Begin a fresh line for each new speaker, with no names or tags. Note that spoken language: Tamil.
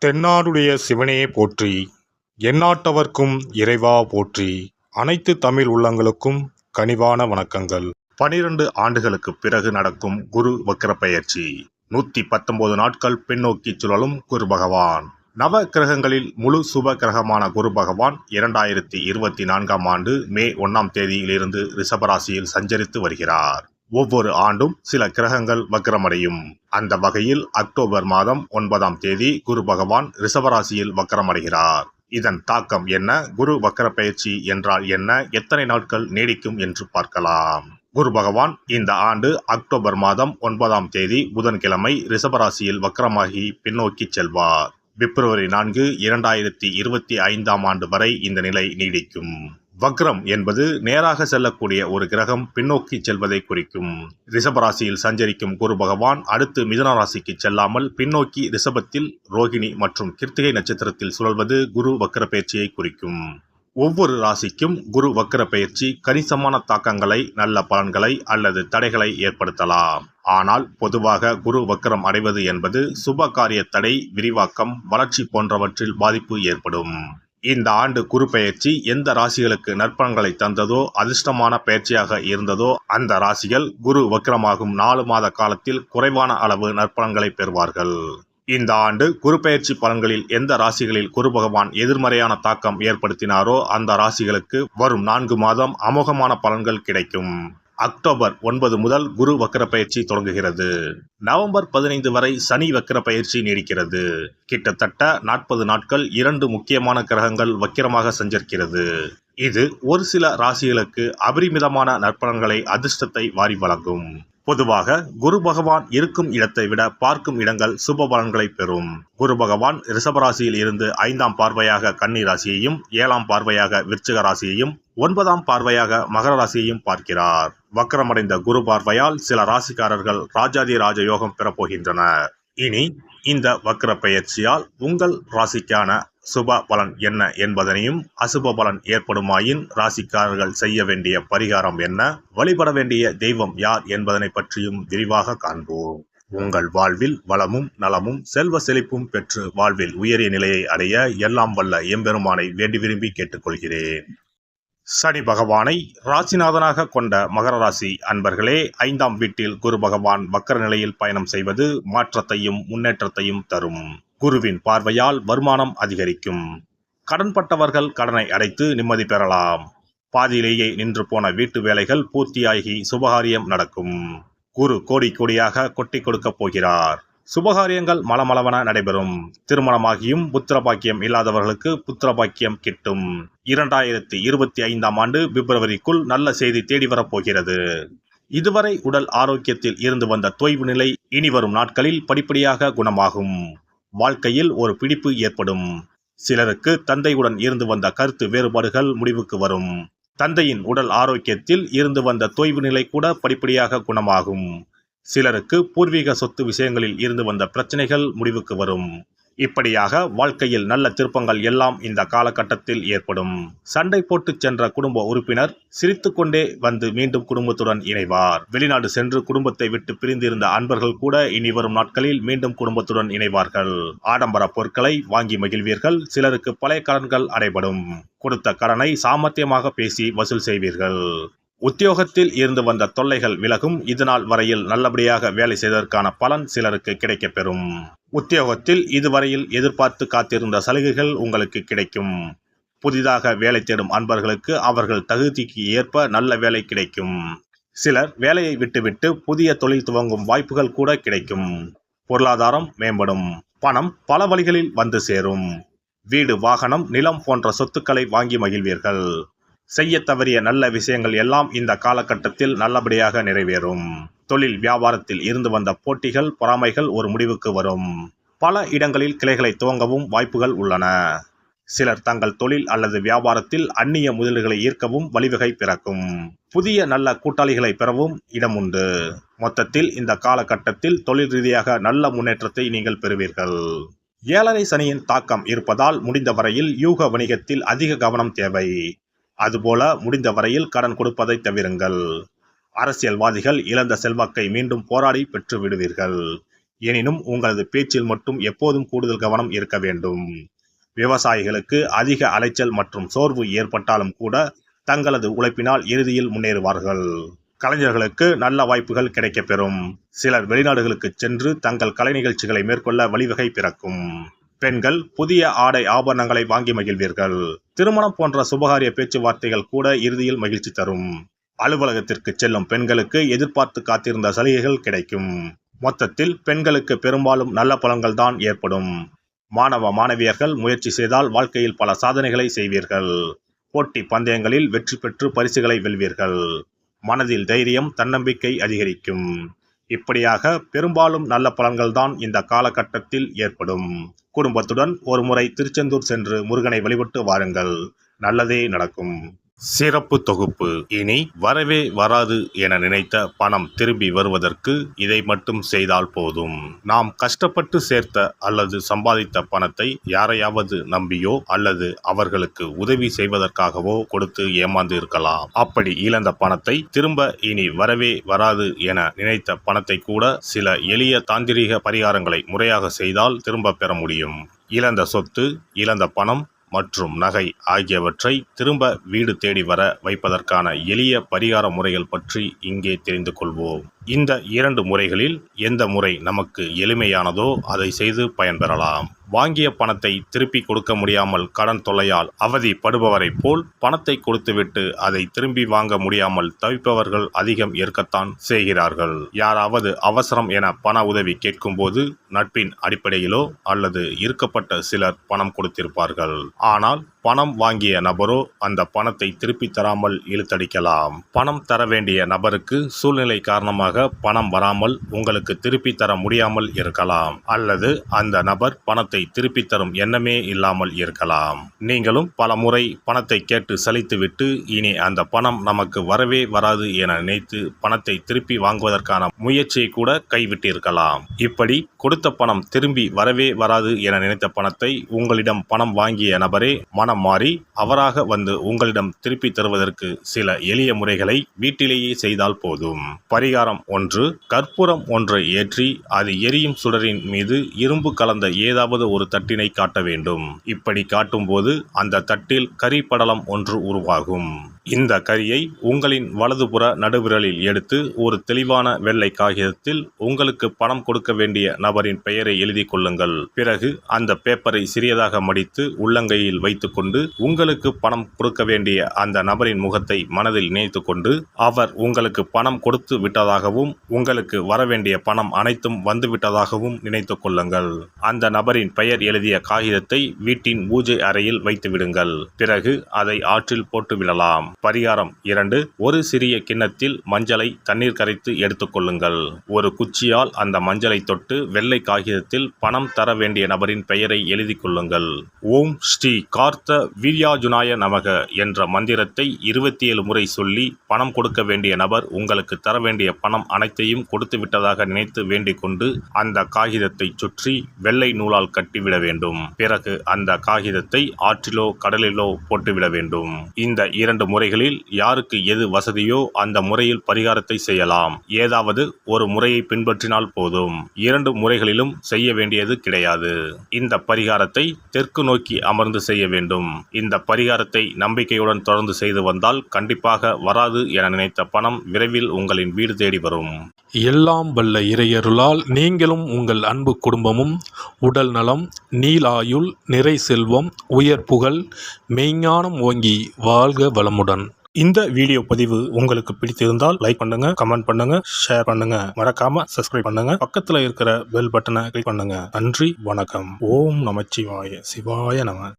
தென்னாடுடைய சிவனே போற்றி, எந்நாட்டவர்க்கும் இறைவா போற்றி. அனைத்து தமிழ் உள்ளங்களுக்கும் கனிவான வணக்கங்கள். 12 ஆண்டுகளுக்குப் பிறகு நடக்கும் குரு வக்ர பெயர்ச்சி. 119 நாட்கள் பின்னோக்கி சுழலும் குரு பகவான். நவ கிரகங்களில் முழு சுப கிரகமான குரு பகவான் 2024ஆம் ஆண்டு மே 1ஆம் தேதியிலிருந்து ரிஷபராசியில் சஞ்சரித்து வருகிறார். ஒவ்வொரு ஆண்டும் சில கிரகங்கள் வக்ரமடையும். அந்த வகையில் அக்டோபர் மாதம் 9ஆம் தேதி குரு பகவான் ரிஷபராசியில் வக்ரமடைகிறார். இதன் தாக்கம் என்ன? குரு வக்ர பெயர்ச்சி என்றால் என்ன? எத்தனை நாட்கள் நீடிக்கும் என்று பார்க்கலாம். குரு பகவான் இந்த ஆண்டு அக்டோபர் மாதம் 9ஆம் தேதி புதன்கிழமை ரிஷபராசியில் வக்ரமாகி பின்னோக்கி செல்வார். பிப்ரவரி 4, 2025ஆம் ஆண்டு வரை இந்த நிலை நீடிக்கும். வக்ரம் என்பது நேராக செல்லக்கூடிய ஒரு கிரகம் பின்னோக்கி செல்வதை குறிக்கும். ரிஷபராசியில் சஞ்சரிக்கும் குரு பகவான் அடுத்து மிதுன ராசிக்கு செல்லாமல் பின்னோக்கி ரிஷபத்தில் ரோகிணி மற்றும் கிருத்திகை நட்சத்திரத்தில் சுழல்வது குரு வக்ர பெயர்ச்சியை குறிக்கும். ஒவ்வொரு ராசிக்கும் குரு வக்ர பெயர்ச்சி கணிசமான தாக்கங்களை, நல்ல பலன்களை அல்லது தடைகளை ஏற்படுத்தலாம். ஆனால் பொதுவாக குரு வக்ரம் அடைவது என்பது சுப காரிய தடை, விரிவாக்கம், வளர்ச்சி போன்றவற்றில் பாதிப்பு ஏற்படும். இந்த ஆண்டு குரு பெயர்ச்சி எந்த ராசிகளுக்கு நற்பலன்களை தந்ததோ, அதிர்ஷ்டமான பெயர்ச்சியாக இருந்ததோ அந்த ராசிகள் குரு வக்ரமாகும் 4 மாத காலத்தில் குறைவான அளவு நற்பலன்களை பெறுவார்கள். இந்த ஆண்டு குரு பெயர்ச்சி பலன்களில் எந்த ராசிகளில் குரு பகவான் எதிர்மறையான தாக்கம் ஏற்படுத்தினாரோ அந்த ராசிகளுக்கு வரும் 4 மாதம் அமோகமான பலன்கள் கிடைக்கும். அக்டோபர் 9 முதல் குரு வக்ர பயிற்சி தொடங்குகிறது. நவம்பர் 15 வரை சனி வக்ர பயிற்சி நீடிக்கிறது. கிட்டத்தட்ட 40 நாட்கள் 2 முக்கியமான கிரகங்கள் வக்கிரமாக சஞ்சரிக்கிறது. இது ஒரு சில ராசிகளுக்கு அபரிமிதமான நற்பலன்களை, அதிர்ஷ்டத்தை வாரி வழங்கும். பொதுவாக குரு பகவான் இருக்கும் இடத்தை விட பார்க்கும் இடங்கள் சுப பலன்களை பெறும். குரு பகவான் ரிஷபராசியில் இருந்து 5ஆம் பார்வையாக கன்னி ராசியையும், 7ஆம் பார்வையாக விருச்சிக ராசியையும், 9ஆம் பார்வையாக மகர ராசியையும் பார்க்கிறார். வக்ரமடைந்த குரு பார்வையால் சில ராசிக்காரர்கள் ராஜாதி ராஜ யோகம் பெறப்போகின்றனர். இனி இந்த வக்ர பெயர்ச்சியால் உங்கள் ராசிக்கான சுப பலன் என்ன என்பதனையும், அசுப பலன் ஏற்படுமாயின் ராசிக்காரர்கள் செய்ய வேண்டிய பரிகாரம் என்ன, வழிபட வேண்டிய தெய்வம் யார் என்பதனை பற்றியும் விரிவாக காண்போம். உங்கள் வாழ்வில் வளமும் நலமும் செல்வ செழிப்பும் பெற்று வாழ்வில் உயரிய நிலையை அடைய எல்லாம் வல்ல எம்பெருமானை வேண்டி விரும்பி கேட்டுக்கொள்கிறேன். சனி பகவானை ராசிநாதனாக கொண்ட மகர ராசி அன்பர்களே, 5ஆம் வீட்டில் குரு பகவான் வக்கர நிலையில் பயணம் செய்வது மாற்றத்தையும் முன்னேற்றத்தையும் தரும். குருவின் பார்வையால் வருமானம் அதிகரிக்கும். கடன்பட்டவர்கள் கடனை அடைத்து நிம்மதி பெறலாம். பாதியிலேயே நின்று போன வீட்டு வேலைகள் பூர்த்தியாகி சுபகாரியம் நடக்கும். குரு கோடி கோடியாக கொட்டி கொடுக்கப் போகிறார். சுபகாரியங்கள் மலமளவன நடைபெறும். திருமணமாகியும் புத்திர பாக்கியம் இல்லாதவர்களுக்கு புத்திர பாக்கியம் கிட்டும். 2025ஆம் ஆண்டு பிப்ரவரிக்குள் நல்ல செய்தி தேடி வரப்போகிறது. இதுவரை உடல் ஆரோக்கியத்தில் இருந்து வந்த தொய்வு நிலை இனி வரும் நாட்களில் படிப்படியாக குணமாகும். வாழ்க்கையில் ஒரு பிடிப்பு ஏற்படும். சிலருக்கு தந்தையுடன் இருந்து வந்த கருத்து வேறுபாடுகள் முடிவுக்கு வரும். தந்தையின் உடல் ஆரோக்கியத்தில் இருந்து வந்த தொய்வு நிலை கூட படிப்படியாக குணமாகும். சிலருக்கு பூர்வீக சொத்து விஷயங்களில் இருந்து வந்த பிரச்சனைகள் முடிவுக்கு வரும். இப்படியாக வாழ்க்கையில் நல்ல திருப்பங்கள் எல்லாம் இந்த காலகட்டத்தில் ஏற்படும். சண்டை போட்டு சென்ற குடும்ப உறுப்பினர் சிரித்து கொண்டே வந்து மீண்டும் குடும்பத்துடன் இணைவார். வெளிநாடு சென்று குடும்பத்தை விட்டு பிரிந்திருந்த அன்பர்கள் கூட இனி வரும் நாட்களில் மீண்டும் குடும்பத்துடன் இணைவார்கள். ஆடம்பர பொருட்களை வாங்கி மகிழ்வீர்கள். சிலருக்கு பழைய கடன்கள் அடைபடும். கொடுத்த கடனை சாமர்த்தியமாக பேசி வசூல் செய்வீர்கள். உத்தியோகத்தில் இருந்து வந்த தொல்லைகள் விலகும். இதுநாள் வரையில் நல்லபடியாக வேலை செய்ததற்கான பலன் சிலருக்கு கிடைக்கப்பெறும். உத்தியோகத்தில் இதுவரையில் எதிர்பார்த்து காத்திருந்த சலுகைகள் உங்களுக்கு கிடைக்கும். புதிதாக வேலை தேடும் அன்பர்களுக்கு அவர்கள் தகுதிக்கு ஏற்ப நல்ல வேலை கிடைக்கும். சிலர் வேலையை விட்டுவிட்டு புதிய தொழில் துவங்கும் வாய்ப்புகள் கூட கிடைக்கும். பொருளாதாரம் மேம்படும். பணம் பல வழிகளில் வந்து சேரும். வீடு, வாகனம், நிலம் போன்ற சொத்துக்களை வாங்கி மகிழ்வீர்கள். செய்ய தவறிய நல்ல விஷயங்கள் எல்லாம் இந்த காலகட்டத்தில் நல்லபடியாக நிறைவேறும். தொழில் வியாபாரத்தில் இருந்து வந்த போட்டிகள், பொறாமைகள் ஒரு முடிவுக்கு வரும். பல இடங்களில் கிளைகளை துவங்கவும் வாய்ப்புகள் உள்ளன. சிலர் தங்கள் தொழில் அல்லது வியாபாரத்தில் அந்நிய முதலீடுகளை ஈர்க்கவும் வழிவகை பிறக்கும். புதிய நல்ல கூட்டாளிகளை பெறவும் இடம் உண்டு. மொத்தத்தில் இந்த காலகட்டத்தில் தொழில் ரீதியாக நல்ல முன்னேற்றத்தை நீங்கள் பெறுவீர்கள். 7.5 சனியின் தாக்கம் இருப்பதால் முடிந்த வரையில் யூக வணிகத்தில் அதிக கவனம் தேவை. அதுபோல முடிந்த வரையில் கடன் கொடுப்பதை தவிருங்கள். அரசியல்வாதிகள் இழந்த செல்வாக்கை மீண்டும் போராடி பெற்று விடுவீர்கள். எனினும் உங்களது பேச்சில் மட்டும் எப்போதும் கூடுதல் கவனம் இருக்க வேண்டும். விவசாயிகளுக்கு அதிக அலைச்சல் மற்றும் சோர்வு ஏற்பட்டாலும் கூட தங்களது உழைப்பினால் இறுதியில் முன்னேறுவார்கள். கலைஞர்களுக்கு நல்ல வாய்ப்புகள் கிடைக்கப்பெறும். சிலர் வெளிநாடுகளுக்கு சென்று தங்கள் கலை நிகழ்ச்சிகளை மேற்கொள்ள வழிவகை பிறக்கும். பெண்கள் புதிய ஆடை ஆபரணங்களை வாங்கி மகிழ்வீர்கள். திருமணம் போன்ற சுபகாரிய பேச்சுவார்த்தைகள் கூட இறுதியில் மகிழ்ச்சி தரும். அலுவலகத்திற்கு செல்லும் பெண்களுக்கு எதிர்பார்த்து காத்திருந்த சலுகைகள் கிடைக்கும். மொத்தத்தில் பெண்களுக்கு பெரும்பாலும் நல்ல பலன்கள் தான் ஏற்படும். மாணவ மாணவியர்கள் முயற்சி செய்தால் வாழ்க்கையில் பல சாதனைகளை செய்வீர்கள். போட்டி பந்தயங்களில் வெற்றி பெற்று பரிசுகளை வெல்வீர்கள். மனதில் தைரியம், தன்னம்பிக்கை அதிகரிக்கும். இப்படியாக பெரும்பாலும் நல்ல பலன்கள் தான் இந்த காலகட்டத்தில் ஏற்படும். குடும்பத்துடன் ஒரு முறை திருச்செந்தூர் சென்று முருகனை வழிபட்டு வாருங்கள். நல்லதே நடக்கும். சிறப்பு தொகுப்பு. இனி வரவே வராது என நினைத்த பணம் திரும்பி வருவதற்கு இதை மட்டும் செய்தால் போதும். நாம் கஷ்டப்பட்டு சேர்த்த அல்லது சம்பாதித்த பணத்தை யாரையாவது நம்பியோ அல்லது அவர்களுக்கு உதவி செய்வதற்காகவோ கொடுத்து ஏமாந்து இருக்கலாம். அப்படி இழந்த பணத்தை திரும்ப இனி வரவே வராது என நினைத்த பணத்தை கூட சில எளிய தாந்திரீக பரிகாரங்களை முறையாக செய்தால் திரும்ப பெற முடியும். இழந்த சொத்து, இழந்த பணம் மற்றும் நகை ஆகியவற்றை திரும்ப வீடு தேடி வர வைப்பதற்கான எளிய பரிகார முறைகள் பற்றி இங்கே தெரிந்து கொள்வோம். இந்த 2 முறைகளில் எந்த முறை நமக்கு எளிமையானதோ அதை செய்து பயன்பெறலாம். வாங்கிய பணத்தை திருப்பி கொடுக்க முடியாமல் கடன் தொல்லையால் அவதிப்படுபவரை போல் பணத்தை கொடுத்துவிட்டு அதை திரும்பி வாங்க முடியாமல் தவிப்பவர்கள் அதிகம் இருக்கத்தான் செய்கிறார்கள். யாராவது அவசரம் என பண உதவி கேட்கும்போது நட்பின் அடிப்படையிலோ அல்லது இருக்கப்பட்ட சிலர் பணம் கொடுத்திருப்பார்கள். ஆனால் பணம் வாங்கிய நபரோ அந்த பணத்தை திருப்பி தராமல் இழுத்தடிக்கலாம். பணம் தர வேண்டிய நபருக்கு சூழ்நிலை காரணமாக பணம் வராமல் உங்களுக்கு திருப்பி தர முடியாமல் இருக்கலாம். அல்லது அந்த நபர் பணத்தை திருப்பி தரும் எண்ணமே இல்லாமல் இருக்கலாம். நீங்களும் பல முறை பணத்தை கேட்டு சலித்துவிட்டு இனி அந்த பணம் நமக்கு வரவே வராது என நினைத்து பணத்தை திருப்பி வாங்குவதற்கான முயற்சியை கூட கைவிட்டிருக்கலாம். இப்படி கொடுத்த பணம் திரும்பி வரவே வராது என நினைத்த பணத்தை உங்களிடம் பணம் வாங்கிய நபரே மனம் மாறி அவராக வந்து உங்களிடம் திருப்பி தருவதற்கு சில எளிய முறைகளை வீட்டிலேயே செய்தால் போதும். பரிகாரம் 1. கற்பூரம் ஒன்றை ஏற்றி அது எரியும் சுடரின் மீது இரும்பு கலந்த ஏதாவது ஒரு தட்டினை காட்ட வேண்டும். இப்படி காட்டும்போது அந்த தட்டில் கரி படலம் ஒன்று உருவாகும். இந்த கரியை உங்களின் வலதுபுற நடுவிரலில் எடுத்து ஒரு தெளிவான வெள்ளை காகிதத்தில் உங்களுக்கு பணம் கொடுக்க வேண்டிய நபரின் பெயரை எழுதி கொள்ளுங்கள். பிறகு அந்த பேப்பரை சிறியதாக மடித்து உள்ளங்கையில் வைத்துக்கொண்டு உங்களுக்கு பணம் கொடுக்க வேண்டிய அந்த நபரின் முகத்தை மனதில் நினைத்து கொண்டு அவர் உங்களுக்கு பணம் கொடுத்து விட்டதாகவும் உங்களுக்கு வரவேண்டிய பணம் அனைத்தும் வந்துவிட்டதாகவும் நினைத்து கொள்ளுங்கள். அந்த நபரின் பெயர் எழுதிய காகிதத்தை வீட்டின் பூஜை அறையில் வைத்து விடுங்கள். பிறகு அதை ஆற்றில் போட்டு விடலாம். பரிகாரம் 2. ஒரு சிறிய கிண்ணத்தில் மஞ்சளை தண்ணீர் கரைத்து எடுத்துக்கொள்ளுங்கள். ஒரு குச்சியால் அந்த மஞ்சளை தொட்டு வெள்ளை காகிதத்தில் பணம் தர வேண்டிய நபரின் பெயரை எழுதி கொள்ளுங்கள். ஓம் ஸ்ரீ கார்த்த வீர்யாஜுனாய நமக என்ற மந்திரத்தை 27 முறை சொல்லி பணம் கொடுக்க வேண்டிய நபர் உங்களுக்கு தர வேண்டிய பணம் அனைத்தையும் கொடுத்து விட்டதாக நினைத்து வேண்டிக் கொண்டு அந்த காகிதத்தை சுற்றி வெள்ளை நூலால் கட்டிவிட வேண்டும். பிறகு அந்த காகிதத்தை ஆற்றிலோ கடலிலோ போட்டுவிட வேண்டும். இந்த 2 முறைகளில் யாருக்கு எது வசதியோ அந்த முறையில் பரிகாரத்தை செய்யலாம். ஏதாவது ஒரு முறையை பின்பற்றினால் போதும். 2 முறைகளிலும் செய்ய வேண்டியது கிடையாது. இந்த பரிகாரத்தை தெற்கு நோக்கி அமர்ந்து செய்ய வேண்டும். இந்த பரிகாரத்தை நம்பிக்கையுடன் தொடர்ந்து செய்து வந்தால் கண்டிப்பாக வராது என நினைத்த பணம் விரைவில் உங்களின் வீடு தேடி வரும்.
எல்லாம் வல்ல இறையருளால் நீங்களும் உங்கள் அன்பு குடும்பமும் உடல் நலம், நீலாயுள், நிறை செல்வம், உயர் புகழ், மெய்ஞானம் ஓங்கி வாழ்க வளமுடன்.
இந்த வீடியோ பதிவு உங்களுக்கு பிடித்திருந்தால் லைக் பண்ணுங்க, கமெண்ட் பண்ணுங்க, ஷேர் பண்ணுங்க. மறக்காம சப்ஸ்கிரைப் பண்ணுங்க. பக்கத்துல இருக்கிற பெல் பட்டனை கிளிக் பண்ணுங்க. நன்றி, வணக்கம். ஓம் நமச்சிவாய. சிவாய நம.